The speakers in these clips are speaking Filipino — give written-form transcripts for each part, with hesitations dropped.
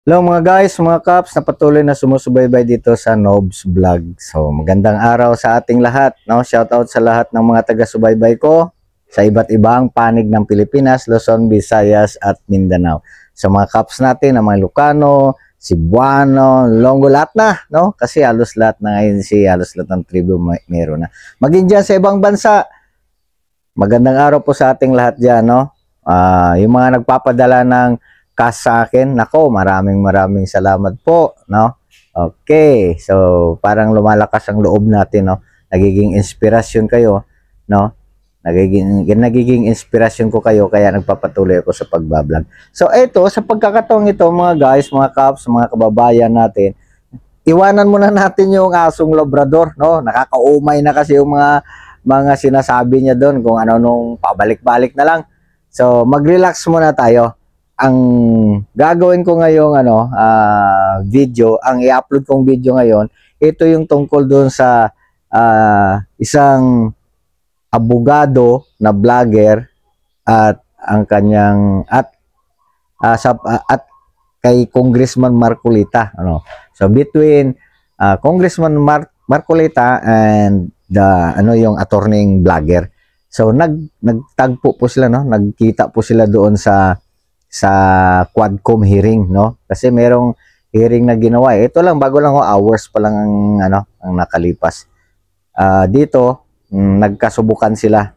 Hello mga guys, mga kaps na patuloy na sumusubaybay dito sa Nobs Vlog. So magandang araw sa ating lahat. No? Shout out sa lahat ng mga taga-subaybay ko sa iba't ibang panig ng Pilipinas, Luzon, Visayas at Mindanao. Sa mga kaps natin, ang mga Ilocano, Cebuano, Longo, lahat na. No? Kasi halos lahat na ngayon halos lahat ng tribu meron na. Maging dyan sa ibang bansa, magandang araw po sa ating lahat dyan. No? Yung mga nagpapadala ng cash sa akin, nako, maraming salamat po, no? Okay, so parang lumalakas ang loob natin, no? Nagiging inspirasyon kayo, no? Nagiging inspirasyon ko kayo, kaya nagpapatuloy ako sa pagbablog. So ito, sa pagkakataong ito, mga guys, mga kaps, mga kababayan natin, iwanan muna natin yung asong Labrador, no? Nakakaumay na kasi yung mga sinasabi niya doon, kung ano nung pabalik-balik na lang. So mag-relax muna tayo. Ang gagawin ko ngayong video, ang i-upload kong video ngayon, ito yung tungkol doon sa isang abogado na vlogger at ang kanyang at kay Congressman Marcolita, ano. So between Congressman Marcolita and yung attorney vlogger. So nagtagpo po sila, no, nagkita po sila doon sa Quadcom hearing, no? Kasi merong hearing na ginawa. Ito lang, bago lang, hours pa lang ang nakalipas. Dito, nagkasubukan sila.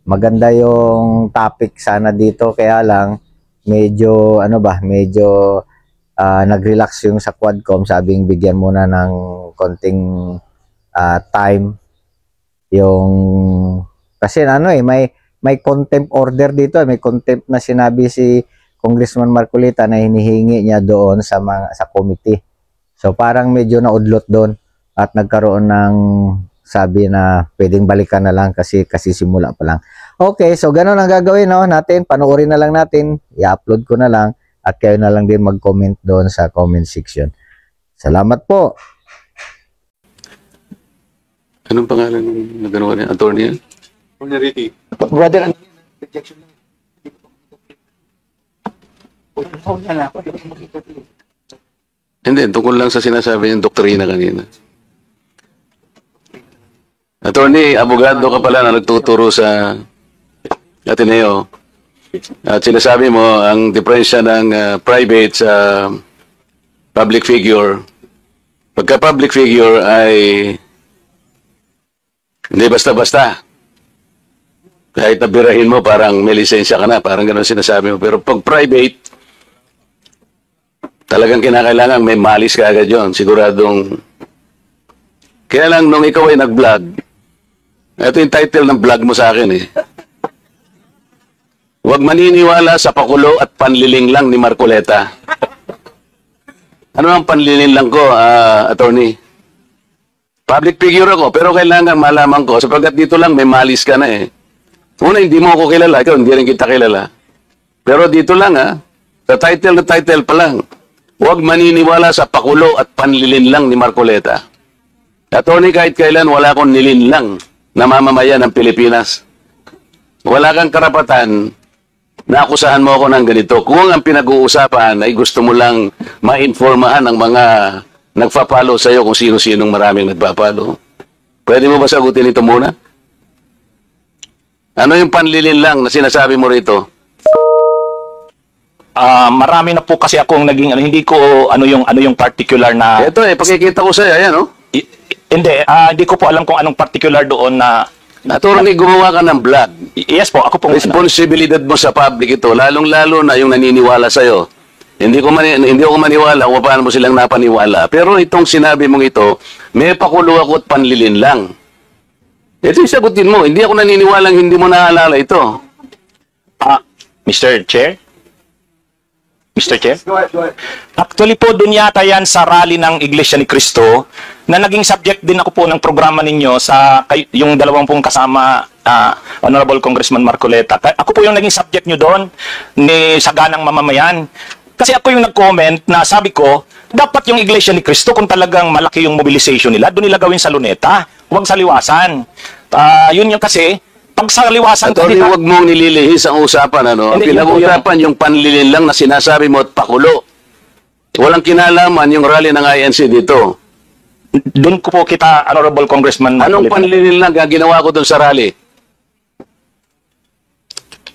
Maganda yung topic sana dito, kaya lang medyo nag-relax yung sa Quadcom, sabing bigyan muna ng konting time yung kasi may contempt order dito, may contempt na sinabi si Congressman Marcolita na hinihingi niya doon sa committee. So parang medyo naudlot doon at nagkaroon ng sabi na pwedeng balikan na lang kasi simula pa lang. Okay, so ganun ang gagawin, no, natin. Panoorin na lang natin, i-upload ko na lang at kayo na lang din mag-comment doon sa comment section. Salamat po. Anong pangalan ng naganawa niya? Attorney yan? Honority. Brother, rejection lang. Hindi, tungkol lang sa sinasabi niyang doktrina kanina. Attorney, abogado ka pala na nagtuturo sa Ateneo. At sinasabi mo, ang diferensya ng private sa public figure, pagka public figure ay hindi basta-basta. Kahit nabirahin mo, parang may lisensya ka na, parang gano'n sinasabi mo. Pero pag private, talagang kinakailangan may malis ka agad yun. Siguradong. Kaya lang nung ikaw ay nag-vlog, ito yung title ng vlog mo sa akin eh. Huwag maniniwala sa pakulo at panliling lang ni Marcoleta. Ano ang panliling lang ko, attorney? Public figure ako, pero kailangan malaman ko, sapagkat dito lang may malis ka na eh. Una, hindi mo ako kilala, ikaw hindi rin kita kilala. Pero dito lang sa title na title pa lang, huwag maniniwala sa pakulo at panlilin lang ni Marcoleta. Attorney, kahit kailan wala akong nilinlang na mamamayan ng Pilipinas. Wala kang karapatan na akusahan mo ako ng ganito. Kung ang pinag-uusapan ay gusto mo lang ma-informahan ang mga nagpa-follow sa iyo kung sino-sinong maraming nagpa-follow. Pwede mo ba sagutin ito muna? Ano yung panlilin lang na sinasabi mo rito? Marami na po kasi akong naging hindi ko ano yung particular na Ito pakikita ko sa iyo, ayan hindi ko po alam kung anong particular doon na Attorney, gumawa ka ng vlog. yes po, ako pong Responsibilidad mo sa public ito, lalong-lalo na yung naniniwala sa iyo. Hindi ako maniwala kung paano mo silang napaniwala. Pero itong sinabi mong ito, may pakulo ako at panlilin lang. Ito yung sagutin mo. Hindi ako naniniwalang hindi mo naalala ito. Mr. Chair? Mr. Chair? Go ahead. Actually po, doon yata yan sa rally ng Iglesia ni Cristo na naging subject din ako po ng programa ninyo sa yung dalawang pong kasama Honorable Congressman Marcoleta. Ako po yung naging subject nyo doon ni Saganang Mamamayan. Kasi ako yung nag-comment na sabi ko, dapat yung Iglesia ni Cristo, kung talagang malaki yung mobilization nila, doon nila gawin sa Luneta, huwag sa Liwasan. Yun yung kasi, pag sa liwasan ko, Attorney, huwag mong nililihis ang usapan, ano? Ang Hindi, pinag-uusapan yung panlilin lang na sinasabi mo at pakulo. Walang kinalaman yung rally ng INC dito. Doon ko po kita, Honorable Congressman Anong Marcoleta. panlilinlang ang ginawa ko doon sa rally?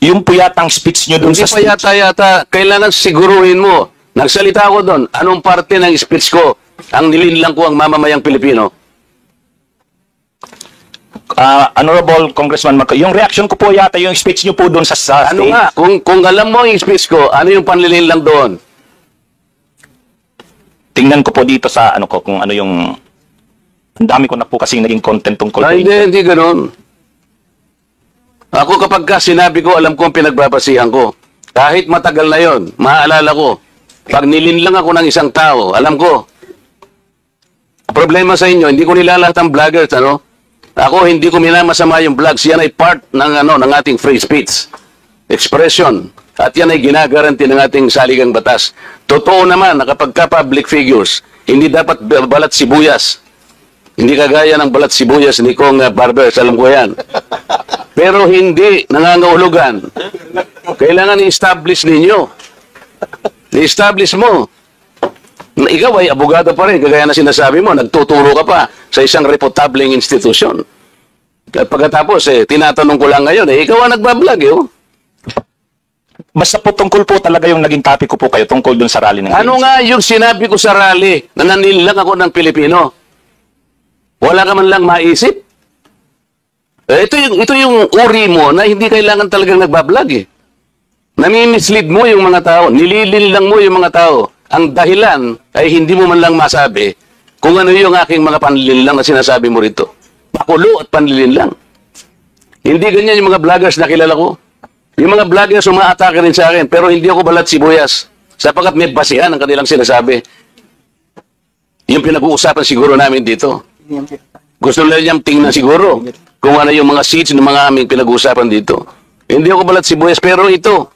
Yung po yatang speech nyo doon Hindi sa pa yata, kailangan siguruhin mo. Nagsalita ako doon, anong parte ng speech ko ang nilinlang ko ang mamamayang Pilipino? Honorable Congressman Marcoleta, yung reaction ko po yata yung speech nyo po doon sa Ano stage. nga, kung alam mo yung speech ko, ano yung panlilinlang doon? Tingnan ko po dito sa ano ko, kung ano yung... Ang dami ko na po kasi naging content tungkol Ay, po. hindi ganun. Ako kapag ka sinabi ko, alam ko ang pinagbabasihan ko. Kahit matagal na yon, maaalala ko. Pag nilinlang ako ng isang tao, alam ko. Problema sa inyo, hindi ko nilalahat ang vloggers, ano? Ako, hindi ko minamasama yung vlogs. Yan ay part ng ating free speech. Expression. At yan ay ginagaranti ng ating saligang batas. Totoo naman na kapag ka public figures, hindi dapat balat sibuyas. Hindi kagaya ng balat sibuyas ni Kong Barbers, alam ko yan. Pero hindi nangangahulugan. Kailangan i-establish ninyo. I-establish mo. Ikaw ay abogado pa rin, kagaya na sinasabi mo, nagtuturo ka pa sa isang reputabling institusyon. At pagkatapos, tinatanong ko lang ngayon, ikaw ang nagbablog, oh. Basta po tungkol po talaga yung naging topic ko po kayo tungkol doon sa rally ng Ano ANC. nga yung sinabi ko sa rally na nanilang ako ng Pilipino? Wala ka man lang maisip? Ito yung uri mo na hindi kailangan talagang nagbablog eh. Nami-mislead mo yung mga tao, nililinlang mo yung mga tao. Ang dahilan ay hindi mo man lang masabi kung ano yung aking mga panlilinlang na sinasabi mo rito. Pakulo at panlilinlang. Hindi ganyan yung mga vloggers na kilala ko. Yung mga vloggers umaatake rin sa akin, pero hindi ako balat sibuyas. Sapagkat may basihan ang kanilang sinasabi. Yung pinag-uusapan siguro namin dito. Gusto nila niyang tingnan siguro kung ano yung mga seeds ng mga aming pinag-uusapan dito. Hindi ako balat sibuyas, pero ito,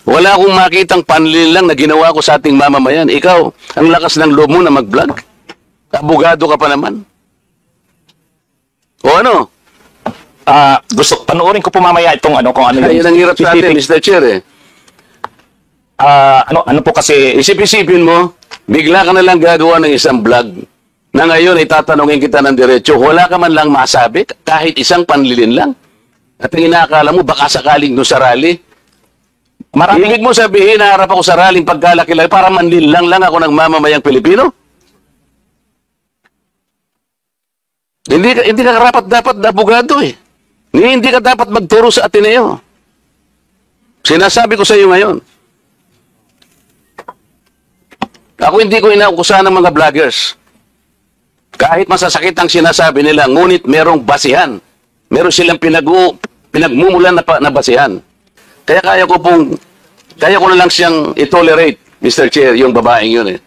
wala akong makitang panlilang na ginawa ko sa ating mamamayan. Ikaw, ang lakas ng loob mo na mag-vlog. Abogado ka pa naman. O ano? Gusto, panoorin ko po mamaya itong ano, kung ano Ayun ang hirap sa atin, Mr. Chair eh. ano po kasi, Isip-isipin mo, bigla ka na lang gagawa ng isang vlog na ngayon ay tatanungin kita ng diretso, wala ka man lang masabi, kahit isang panlilin lang. At ang inaakala mo, baka sakaling doon sa rally. Ibig mo sabihin, naharap ako sa rallyng pagkalaki-laki para manlilang lang ako ng mamamayang Pilipino? Hindi ka karapat-dapat na abogado eh. Hindi ka dapat magturo sa Ateneo. Sinasabi ko sa iyo ngayon. Ako hindi ko inaukusahan ng mga vloggers. Kahit masasakit ang sinasabi nila, ngunit merong basihan. Meron silang pinagmumulan na basihan. Kaya kaya ko na lang siyang i-tolerate, Mr. Chair, yung babaeng yun eh.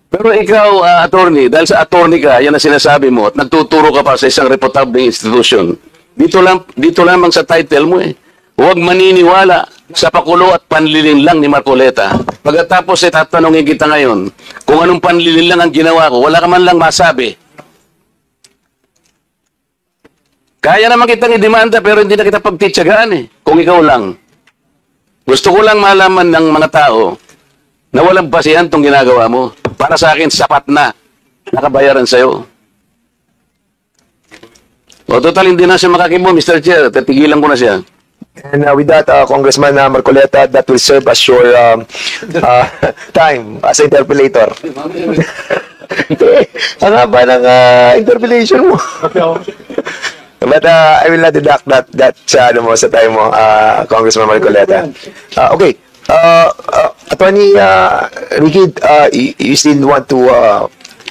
Pero ikaw, attorney, dahil sa attorney ka, yan ang sinasabi mo, at nagtuturo ka pa sa isang reputable institution, dito lamang sa title mo eh. Huwag maniniwala sa pakulo at panlilin lang ni Marcoleta. Pagkatapos tatanungin kita ngayon, kung anong panlilin lang ang ginawa ko, wala ka man lang masabi. Kaya naman kitang idemanda pero hindi na kita pagtitsagaan eh, kung ikaw lang. Gusto ko lang malaman ng mga tao na walang basihan tong ginagawa mo. Para sa akin, sapat na nakabayaran sa'yo. O total, hindi na siya makakibo, Mr. Chair. Tatigilan ko na siya. And with that, Congressman Marcoleta, that will serve as your time as interpolator. Ang haba ng interpolation mo. But I will not deduct that sa time mo, Congressman Marcoleta. Okay. Attorney Ricky, you still want to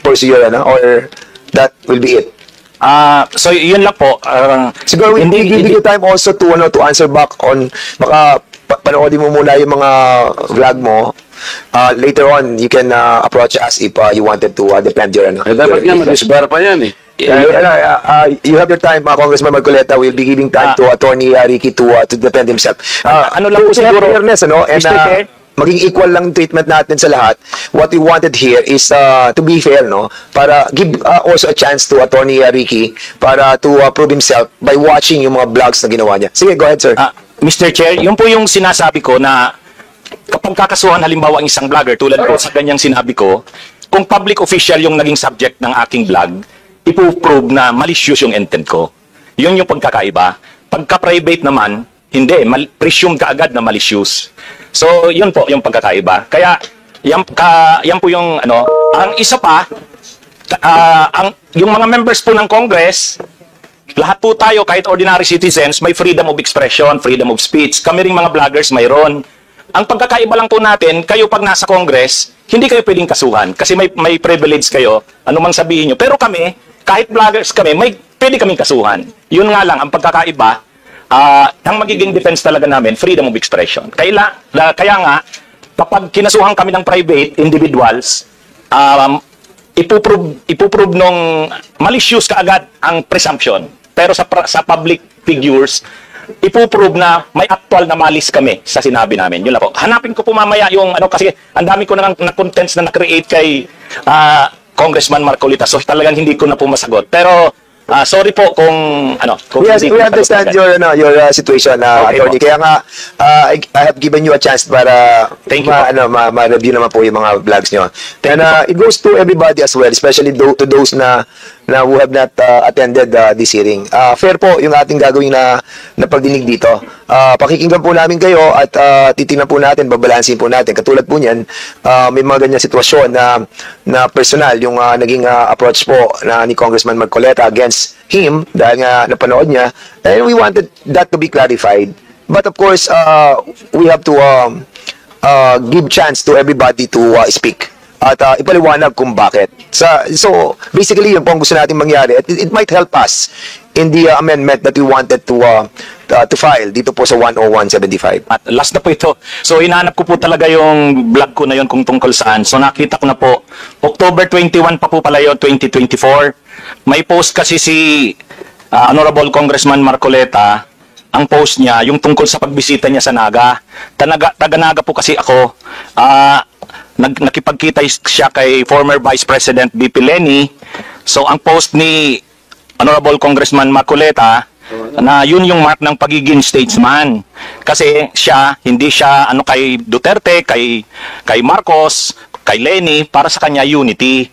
pursue your, or that will be it? so yun lang po. Siguro we give you time also to answer back on, baka panoodin mo muna yung mga vlog mo. Later on, you can approach us if you wanted to defend your Dapat nga, mag-isbar pa yan eh. you have your time, Congressman Marcoleta. We'll be giving time to Attorney Ricky to defend himself. Ano lang po siguro, fairness, and Mr. Chair? maging equal lang treatment natin sa lahat. What we wanted here is to be fair, no? Para give also a chance to Attorney Ricky para to prove himself by watching yung mga vlogs na ginawa niya. Sige, go ahead, sir. Mr. Chair, yun po yung sinasabi ko na kapag kakasuhan halimbawa ang isang vlogger, tulad ko sa ganyang sinabi ko, kung public official yung naging subject ng aking vlog, ipo-prove na malicious yung intent ko. Yun yung pagkakaiba. Pagka-private naman, hindi, presume ka agad na malicious. So, yun po yung pagkakaiba. Kaya, yan po yung, ano, ang isa pa, yung mga members po ng Congress, lahat po tayo, kahit ordinary citizens, may freedom of expression, freedom of speech. Kami ring mga vloggers, mayroon. Ang pagkakaiba lang po natin, kayo pag nasa Congress, hindi kayo pwedeng kasuhan kasi may privilege kayo, anumang sabihin nyo. Pero kami, kahit vloggers kami, pwede kaming kasuhan. Yun nga lang, ang pagkakaiba, ang magiging defense talaga namin, freedom of expression. Kaya nga, kapag kinasuhan kami ng private individuals, ipuprove nung malicious kaagad ang presumption. Pero sa public figures, ipuprove na may actual na malis kami sa sinabi namin. Yun lang po. Hanapin ko po mamaya yung ano kasi ang dami ko na contents na na-create kay Congressman Marcolita. So talagang hindi ko na po masagot. Pero sorry po kung kung Yes, hindi ko we masagot understand agad. your situation, Okay attorney. po. Kaya nga, I have given you a chance para Thank you po. ma-review naman po yung mga vlogs nyo. And it goes to everybody as well, especially to those na who have not attended this hearing. Fair po yung ating gagawin na pagdinig dito. Pakikinggan po namin kayo at titingnan po natin, babalansin po natin. Katulad po niyan, may mga ganyan sitwasyon na personal yung naging approach po ni Congressman Marcoleta against him dahil nga napanood niya. And we wanted that to be clarified. But of course, we have to give chance to everybody to speak at ipaliwanag kung bakit. So basically, yun po ang gusto natin mangyari. It might help us in the amendment that we wanted to file dito po sa 10175. At last na po ito. So hinahanap ko po talaga yung vlog ko na yun kung tungkol saan. So nakita ko na po, October 21 pa po pala yun, 2024. May post kasi si Honorable Congressman Marcoleta, ang post niya, yung tungkol sa pagbisita niya sa Naga. Taga-Naga po kasi ako. Nakipagkita siya kay former Vice President BP Leni. So ang post ni Honorable Congressman Marcoleta na yun yung mark ng pagiging statesman. Kasi hindi siya kay Duterte, kay Marcos, kay Leni, para sa kanya unity.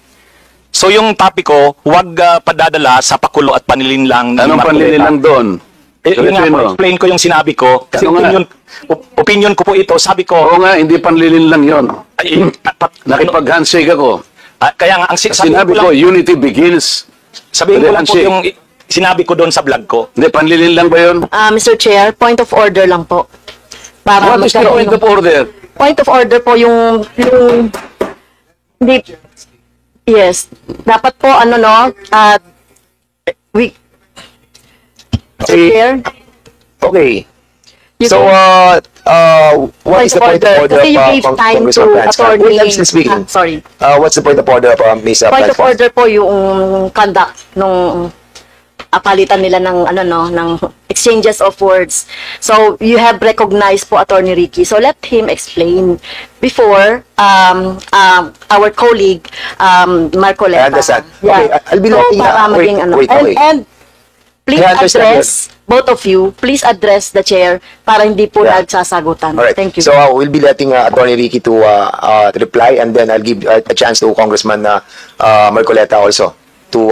So yung topic ko, huwag padadala sa pakulo at panlilinlang ni Anong Marcoleta. panlililang doon? Yun nga po, explain ko yung sinabi ko. Kasi Ano nga? opinion ko po ito. Sabi ko, Oo nga, hindi panlilinlang yon. Nakipag-handshake ako. kaya nga, ang Sinabi ko, unity begins. sabihin ko lang po handshake. yung sinabi ko doon sa vlog ko. Hindi, panlilinlang ba yun? Mr. Chair, point of order lang po. Para What is the point of order? Point of order po yung hindi, yes, dapat po we, Mr. Chair, Okay. you So, can- what is the point of order Kasi you gave of time to Congressman Franz? attorney. Wait, I'm still speaking. Sorry. What's the point of order of Ms. Point Franz? of order po yung conduct nung palitan nila ng exchanges of words. So, you have recognized po Attorney Ricky. So, let him explain before our colleague, I Marcoleta. understand. Okay, I'll be letting- para wait, maging wait, okay. And please I understand address, both of you, please address the chair para hindi po Yeah. nagsasagutan. All right. Thank you. So we'll be letting Attorney Ricky to reply, and then I'll give a chance to Congressman Marcoleta also to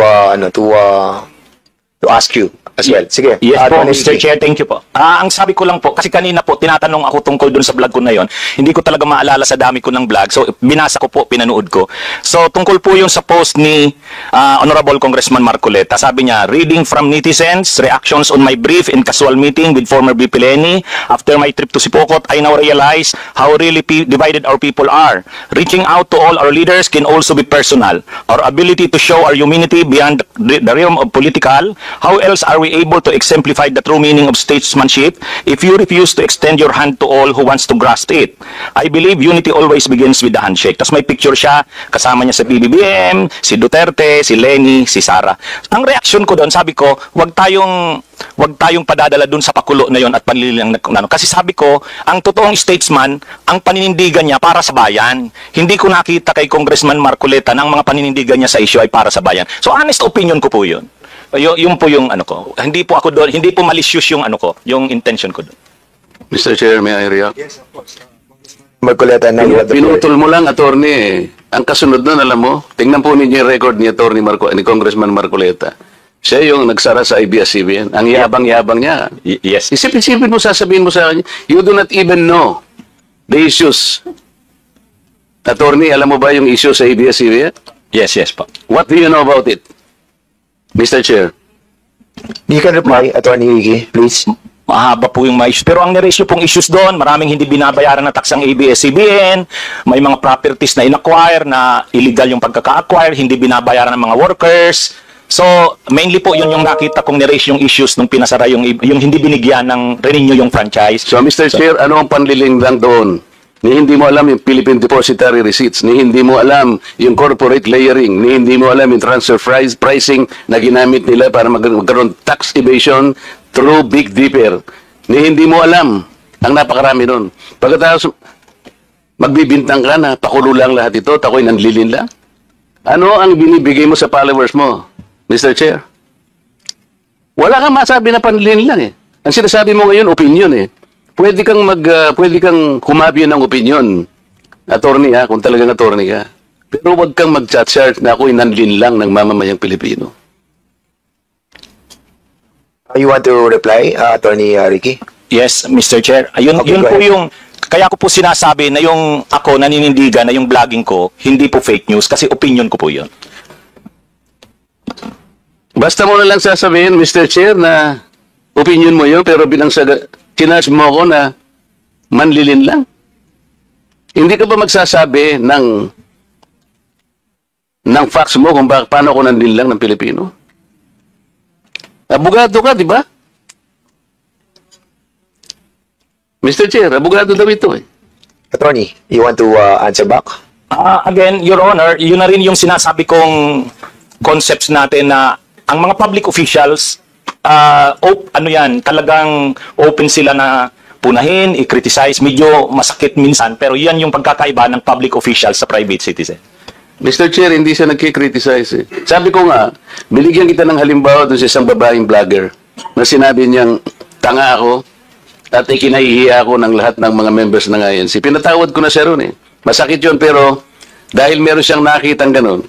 ask you as well. Sige. Yes po, Attorney Mr. Ricky. Chair, thank you po. Ang sabi ko lang po, kasi kanina po, tinatanong ako tungkol dun sa vlog ko na yon. Hindi ko talaga maalala sa dami ko ng vlog. So, binasa ko po, pinanood ko. So, tungkol po yung sa post ni Honorable Congressman Marcoleta. Sabi niya, reading from netizens, reactions on my brief and casual meeting with former VP Leni. After my trip to Sipokot, I now realize how really divided our people are. Reaching out to all our leaders can also be personal. Our ability to show our humanity beyond the realm of political. How else are we able to exemplify the true meaning of statesmanship if you refuse to extend your hand to all who wants to grasp it? I believe unity always begins with the handshake. Tapos may picture siya, kasama niya sa PBBM, si Duterte, si Leni, si Sara. Ang reaction ko doon, sabi ko, wag tayong padadala doon sa pakulo na yon at panlilang kasi sabi ko, ang totoong statesman, ang paninindigan niya para sa bayan. Hindi ko nakita kay Congressman Marcoleta na ang mga paninindigan niya sa issue ay para sa bayan. So honest opinion ko po yun. Yung po yung ko. Hindi po ako doon, hindi po malicious yung yung intention ko doon. Mr. Chair, may I react? Yes, of course. Marcoleta now you have the floor. Pinutol mo lang, attorney. Ang kasunod nun, alam mo, tingnan po ninyo yung record ni attorney ni Congressman Marcoleta. Siya yung nagsara sa ABS-CBN. Ang yabang-yabang niya. Yes. Isipin mo, sasabihin mo sa akin, you do not even know the issues. Attorney, alam mo ba yung issue sa ABS-CBN? Yes, yes po. What do you know about it, Mr. Chair? You can reply, Attorney Ricky, please. Mahaba po yung mga issues. Pero ang niraise nyo pong issues doon, maraming hindi binabayaran na tax ang ABS-CBN, may mga properties na in-acquire na illegal yung pagkaka-acquire, hindi binabayaran ng mga workers. So, mainly po yun yung nakita kong niraise yung issues nung pinasara yung hindi binigyan ng renew yung franchise. So, Mr. Chair, ano ang panliling lang doon? Ni hindi mo alam yung Philippine Depository Receipts, ni hindi mo alam yung corporate layering, ni hindi mo alam yung transfer pricing na ginamit nila para magkaroon tax evasion through Big Dipper. Ni hindi mo alam ang napakarami nun. Pagkatapos, magbibintang ka na, pakulo lang lahat ito, tako'y nanlilin lang. Ano ang binibigay mo sa followers mo, Mr. Chair? Wala kang masabi na panlilin lang eh. Ang sinasabi mo ngayon, opinion eh. Pwede kang humabi ng opinion, attorney kung talagang attorney ka. Pero wag kang mag-chat na ako'y nanlin lang ng mamamayang Pilipino. You want to reply, Attorney Ricky? Yes, Mr. Chair. Ayun, Okay, yun go po ahead. yung, kaya ko po sinasabi na yung ako naninindigan na yung vlogging ko, hindi po fake news kasi opinion ko po yun. Basta mo na lang sasabihin, Mr. Chair, na opinion mo yun, pero bilang sinarge mo ako na manlilin lang. Hindi ka ba magsasabi ng facts mo kung paano ako nanlilin lang ng Pilipino? Abogado ka, di ba? Mr. Chair, abogado daw ito eh. Attorney, you want to answer back? Again, Your Honor, yun na rin yung sinasabi kong concepts natin na ang mga public officials, talagang open sila na punahin, i-criticize, medyo masakit minsan, pero yan yung pagkakaiba ng public officials sa private citizen. Mr. Chair, hindi siya nagkikriticize eh. Sabi ko nga, binigyan kita ng halimbawa doon sa isang babaeng vlogger na sinabi niyang tanga ako at ikinahihiya ako ng lahat ng mga members ng INC. Pinatawad ko na siya ron eh. Masakit yun pero dahil meron siyang nakitang ganun.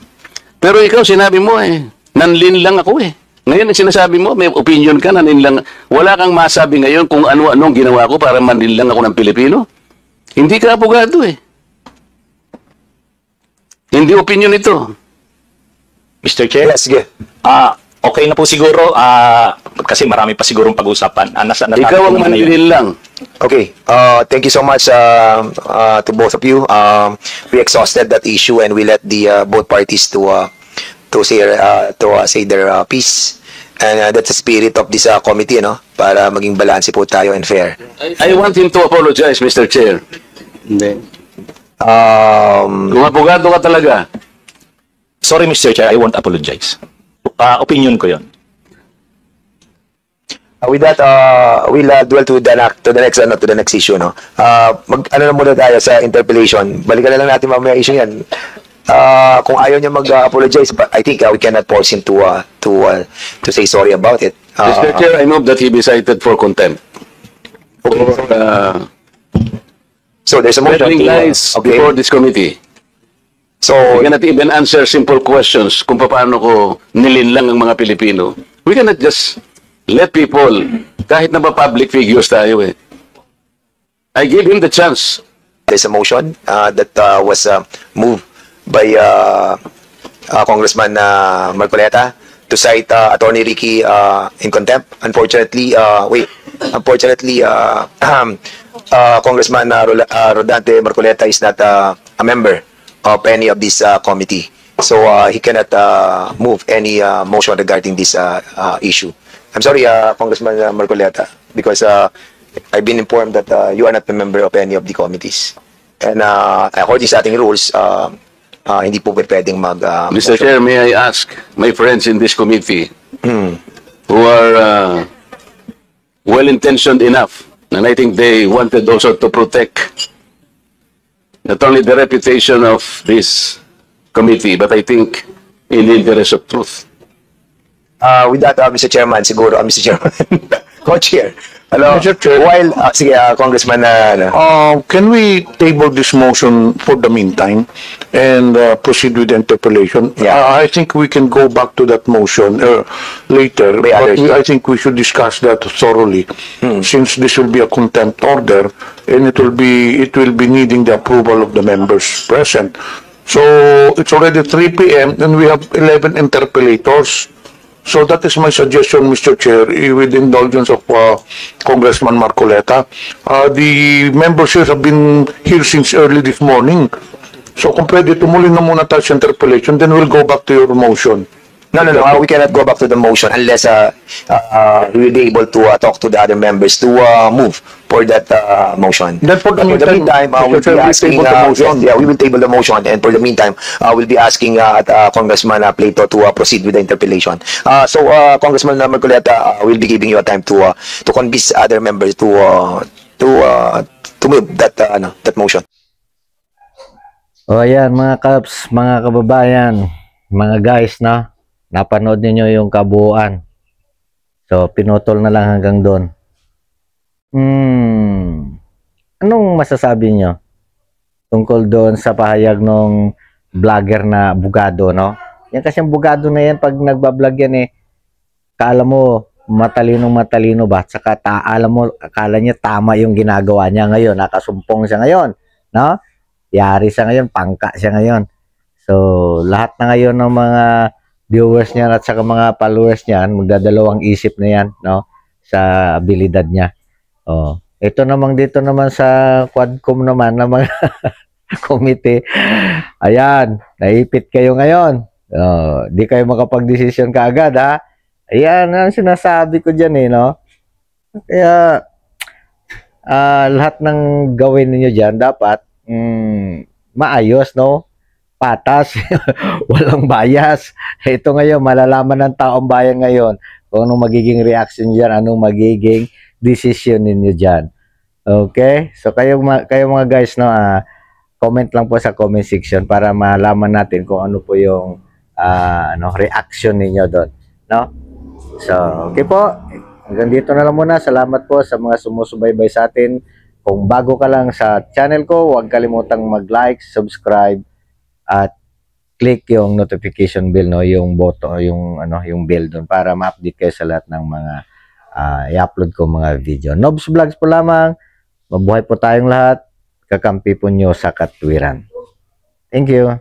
Pero ikaw sinabi mo eh, nanlin lang ako eh. Ngayon ang sinasabi mo, may opinion ka, nanlin lang. Wala kang masabi ngayon kung ano-anong ginawa ko para manlin lang ako ng Pilipino. Hindi ka abogado eh. Hindi opinion ito. Mr. Chair? Yes, sige. Okay na po siguro, kasi marami pa sigurong pag-usapan. Ikaw ang manlin lang. Okay. Thank you so much to both of you. We exhausted that issue and we let the both parties to say their piece. And that's the spirit of this committee, no? Para maging balanse po tayo and fair. I want him to apologize, Mr. Chair. Hindi. Kung abogado ka talaga. Sorry, Mr. Chair, I won't apologize. Opinion ko yun. With that, we'll dwell to the next issue, no? Ano na muna tayo sa interpellation. Balikan na lang natin mamaya issue yan. Kung ayaw niya mag-apologize, but I think we cannot force him to say sorry about it. Mr. Chair, I move that he be cited for contempt. So there's a motion Peddling to, lies before this committee. So We cannot even answer simple questions kung paano ko nilinlang ang mga Pilipino. We cannot just let people, kahit na ba public figures tayo eh. I give him the chance. there's a motion that was moved by Congressman Marcoleta to cite Attorney Ricky in contempt. Unfortunately, Congressman Rodante Marcoleta is not a member of any of this committee. So he cannot move any motion regarding this issue. I'm sorry, Congressman Marcoleta, because I've been informed that you are not a member of any of the committees. And according sa ating rules, hindi po pwedeng mag... Mr. Chair, may I ask my friends in this committee who are well-intentioned enough, and I think they wanted also to protect not only the reputation of this committee, but I think in the interest of truth. With that, Mr. Chairman, siguro, Mr. Chairman, Co-Chair, Hello? Mr. Chair. While, sige, Congressman, Can we table this motion for the meantime and proceed with the interpellation? Yeah. I think we can go back to that motion later, By but others. I think we should discuss that thoroughly, since this will be a contempt order and it will be needing the approval of the members present. So it's already 3 p.m. and we have 11 interpellators. So that is my suggestion, Mr. Chair, with the indulgence of Congressman Marcoleta. The members here have been here since early this morning. So kung pwede, tumuloy na muna tayo sa interpellation, then we'll go back to your motion. no, we cannot go back to the motion unless we will be able to talk to the other members to move for that motion. Then for the But meantime, we'll Mr. be Chair, we asking, table the motion. yes, we will table the motion, and for the meantime, we'll be asking Congressman Plato to proceed with the interpellation. So, Congressman Marcoleta, we'll be giving you a time to convince other members to move that motion. O ayan mga kaps, mga kababayan, mga guys, no? Napanood niyo yung kabuuan. So, pinutol na lang hanggang doon. Anong masasabi nyo tungkol doon sa pahayag ng vlogger na bugado, no? Yan kasi yung bugado na yan, pag nagbablog yan kala mo matalino ba? Saka alam mo, akala niya tama yung ginagawa niya ngayon. Nakasumpong siya ngayon, no? Yari siya ngayon, pangka siya ngayon. So, lahat na ngayon ng mga viewers niya at saka mga followers niya, magdadalawang isip na yan, no? Sa abilidad niya. Oh, ito namang dito naman sa Quadcom naman ng mga committee. Ayan, naipit kayo ngayon. Di kayo makapag-desisyon kaagad, ha? Ayan, ang sinasabi ko dyan, no? Kaya, lahat ng gawin niyo dyan, dapat, maayos, no? Patas, walang bias. Ito ngayon, malalaman ng taong bayan ngayon kung anong magiging reaction dyan, anong magiging decision ninyo dyan. Okay? So, kayo mga guys, no, comment lang po sa comment section para malaman natin kung ano po yung reaction ninyo doon. No? So, okay po. Hanggang dito na lang muna. Salamat po sa mga sumusubaybay sa atin. Kung bago ka lang sa channel ko, huwag kalimutang mag-like, subscribe, at click yung notification bell, no, yung button, yung bell doon para ma-update kayo sa lahat ng mga i-upload ko mga video. Nobs Vlogs po lamang. Mabuhay po tayong lahat. Kakampi po nyo sa katwiran. Thank you.